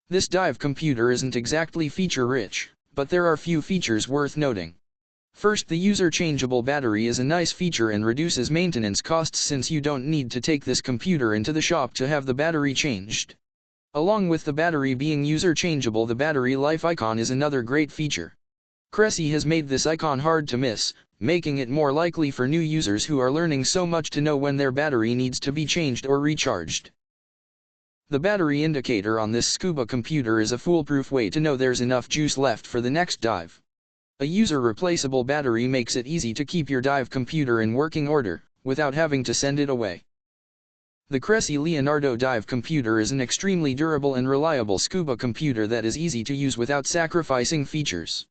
This dive computer isn't exactly feature-rich, but there are few features worth noting. First, the user-changeable battery is a nice feature and reduces maintenance costs since you don't need to take this computer into the shop to have the battery changed. Along with the battery being user-changeable, the battery life icon is another great feature. Cressi has made this icon hard to miss, making it more likely for new users who are learning so much to know when their battery needs to be changed or recharged. The battery indicator on this scuba computer is a foolproof way to know there's enough juice left for the next dive. A user-replaceable battery makes it easy to keep your dive computer in working order, without having to send it away. The Cressi Leonardo Dive Computer is an extremely durable and reliable scuba computer that is easy to use without sacrificing features.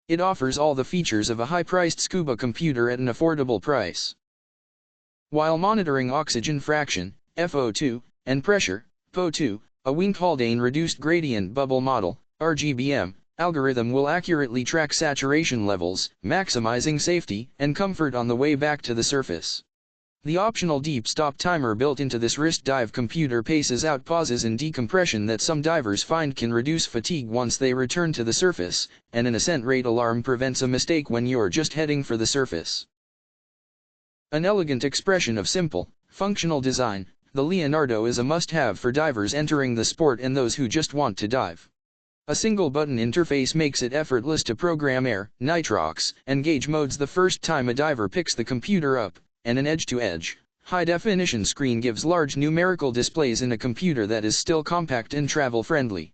It offers all the features of a high-priced scuba computer at an affordable price. While monitoring oxygen fraction, FO2, and pressure, PO2, a Wink Haldane reduced gradient bubble model, RGBM, algorithm will accurately track saturation levels, maximizing safety and comfort on the way back to the surface. The optional deep stop timer built into this wrist dive computer paces out pauses and decompression that some divers find can reduce fatigue once they return to the surface, and an ascent rate alarm prevents a mistake when you're just heading for the surface. An elegant expression of simple, functional design, the Leonardo is a must-have for divers entering the sport and those who just want to dive. A single button interface makes it effortless to program air, nitrox, and gauge modes the first time a diver picks the computer up, and an edge-to-edge, high-definition screen gives large numerical displays in a computer that is still compact and travel-friendly.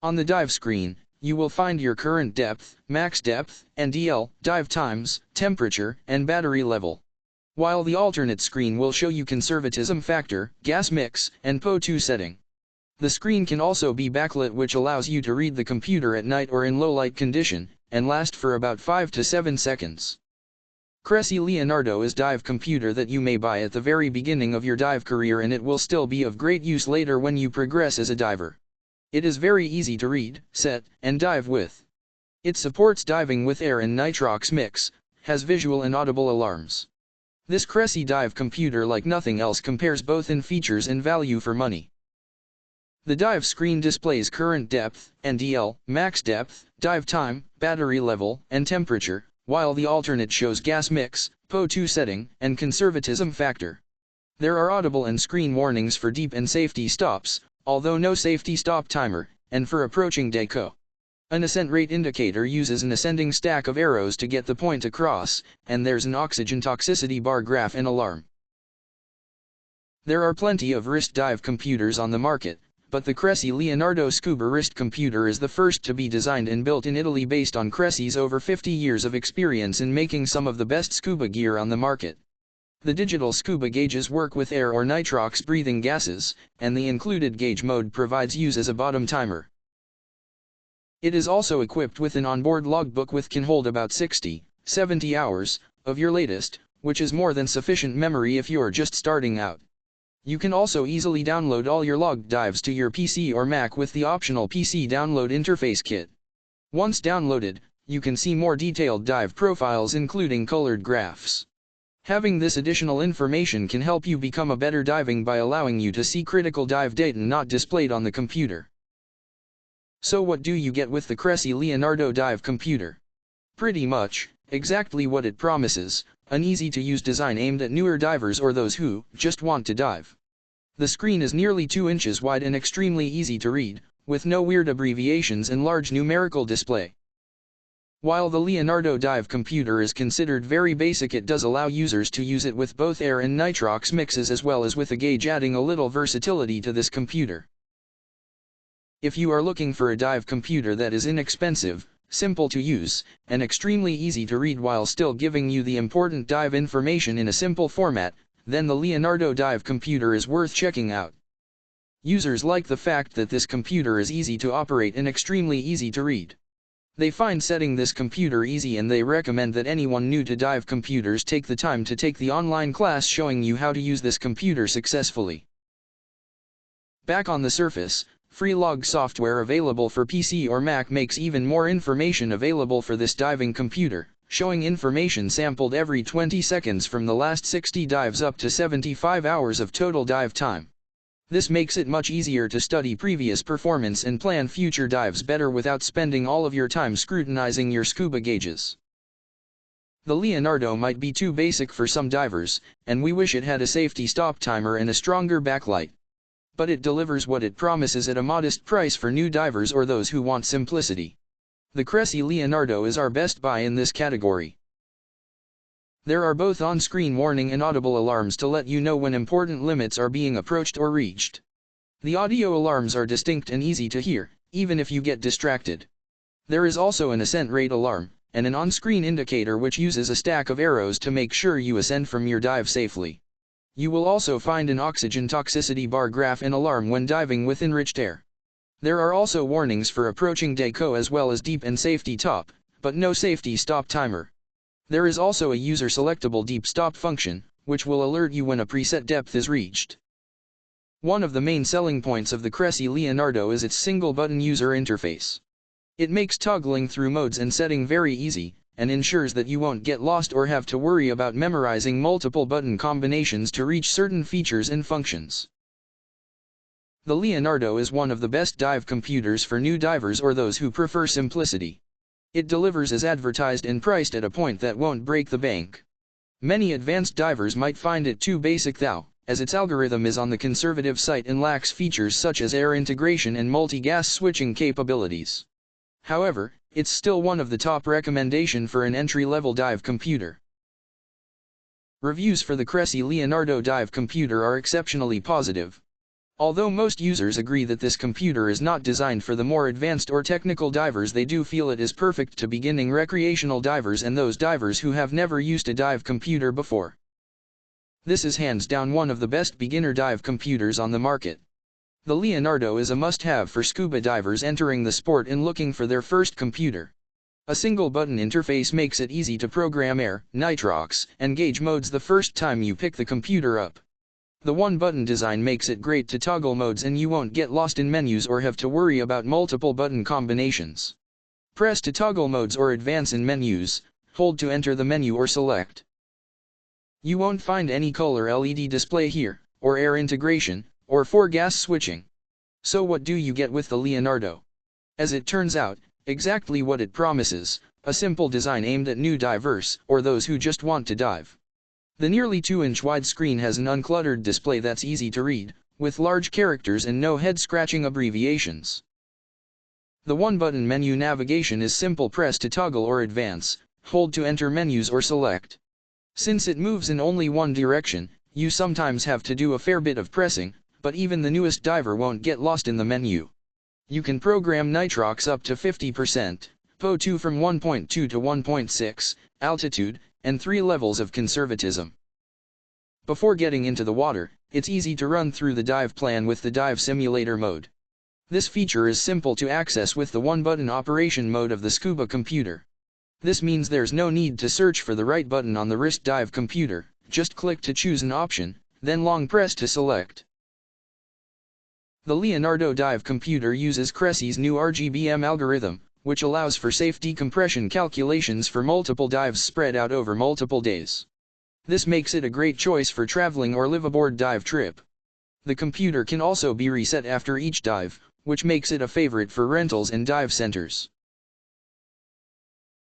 On the dive screen, you will find your current depth, max depth, NDL, dive times, temperature, and battery level. While the alternate screen will show you conservatism factor, gas mix, and PO2 setting. The screen can also be backlit, which allows you to read the computer at night or in low light condition, and last for about 5 to 7 seconds. Cressi Leonardo is a dive computer that you may buy at the very beginning of your dive career, and it will still be of great use later when you progress as a diver. It is very easy to read, set, and dive with. It supports diving with air and nitrox mix, has visual and audible alarms. This Cressi dive computer, like nothing else, compares both in features and value for money. The dive screen displays current depth, NDL, max depth, dive time, battery level, and temperature, while the alternate shows gas mix, PO2 setting, and conservatism factor. There are audible and screen warnings for deep and safety stops, although no safety stop timer, and for approaching deco. An ascent rate indicator uses an ascending stack of arrows to get the point across, and there's an oxygen toxicity bar graph and alarm. There are plenty of wrist dive computers on the market, but the Cressi Leonardo Scuba wrist computer is the first to be designed and built in Italy based on Cressi's over 50 years of experience in making some of the best scuba gear on the market. The digital scuba gauges work with air or nitrox breathing gases, and the included gauge mode provides use as a bottom timer. It is also equipped with an onboard logbook which can hold about 60-70 hours of your latest, which is more than sufficient memory if you're just starting out. You can also easily download all your logged dives to your PC or Mac with the optional PC download interface kit. Once downloaded, you can see more detailed dive profiles including colored graphs. Having this additional information can help you become a better diving by allowing you to see critical dive data not displayed on the computer. So what do you get with the Cressi Leonardo Dive Computer? Pretty much, exactly what it promises. An easy-to-use design aimed at newer divers or those who just want to dive. The screen is nearly 2 inches wide and extremely easy to read, with no weird abbreviations and large numerical display. While the Leonardo Dive Computer is considered very basic, it does allow users to use it with both air and nitrox mixes as well as with a gauge, adding a little versatility to this computer. If you are looking for a dive computer that is inexpensive, simple to use, and extremely easy to read while still giving you the important dive information in a simple format, then the Leonardo Dive Computer is worth checking out. Users like the fact that this computer is easy to operate and extremely easy to read. They find setting this computer easy, and they recommend that anyone new to dive computers take the time to take the online class showing you how to use this computer successfully. Back on the surface, free log software available for PC or Mac makes even more information available for this diving computer, showing information sampled every 20 seconds from the last 60 dives up to 75 hours of total dive time. This makes it much easier to study previous performance and plan future dives better without spending all of your time scrutinizing your scuba gauges. The Leonardo might be too basic for some divers, and we wish it had a safety stop timer and a stronger backlight. But it delivers what it promises at a modest price for new divers or those who want simplicity. The Cressi Leonardo is our best buy in this category. There are both on-screen warning and audible alarms to let you know when important limits are being approached or reached. The audio alarms are distinct and easy to hear, even if you get distracted. There is also an ascent rate alarm, and an on-screen indicator which uses a stack of arrows to make sure you ascend from your dive safely. You will also find an oxygen toxicity bar graph and alarm when diving with enriched air. There are also warnings for approaching deco as well as deep and safety top, but no safety stop timer. There is also a user-selectable deep stop function, which will alert you when a preset depth is reached. One of the main selling points of the Cressi Leonardo is its single-button user interface. It makes toggling through modes and setting very easy, and ensures that you won't get lost or have to worry about memorizing multiple button combinations to reach certain features and functions. The Leonardo is one of the best dive computers for new divers or those who prefer simplicity. It delivers as advertised and priced at a point that won't break the bank. Many advanced divers might find it too basic though, as its algorithm is on the conservative side and lacks features such as air integration and multi-gas switching capabilities. However, it's still one of the top recommendation for an entry-level dive computer. Reviews for the Cressi Leonardo Dive Computer are exceptionally positive. Although most users agree that this computer is not designed for the more advanced or technical divers, they do feel it is perfect to beginning recreational divers and those divers who have never used a dive computer before. This is hands down one of the best beginner dive computers on the market. The Leonardo is a must-have for scuba divers entering the sport and looking for their first computer. A single-button interface makes it easy to program air, nitrox, and gauge modes the first time you pick the computer up. The one-button design makes it great to toggle modes and you won't get lost in menus or have to worry about multiple button combinations. Press to toggle modes or advance in menus, hold to enter the menu or select. You won't find any color LED display here, or air integration, or for gas switching. So what do you get with the Leonardo? As it turns out, exactly what it promises, a simple design aimed at new divers, or those who just want to dive. The nearly 2-inch wide screen has an uncluttered display that's easy to read, with large characters and no head-scratching abbreviations. The one-button menu navigation is simple: press to toggle or advance, hold to enter menus or select. Since it moves in only one direction, you sometimes have to do a fair bit of pressing, but even the newest diver won't get lost in the menu. You can program nitrox up to 50%, PO2 from 1.2 to 1.6, altitude, and 3 levels of conservatism. Before getting into the water, it's easy to run through the dive plan with the dive simulator mode. This feature is simple to access with the one-button operation mode of the scuba computer. This means there's no need to search for the right button on the wrist dive computer, just click to choose an option, then long press to select. The Leonardo Dive Computer uses Cressi's new RGBM algorithm, which allows for safe decompression calculations for multiple dives spread out over multiple days. This makes it a great choice for traveling or live-aboard dive trip. The computer can also be reset after each dive, which makes it a favorite for rentals and dive centers.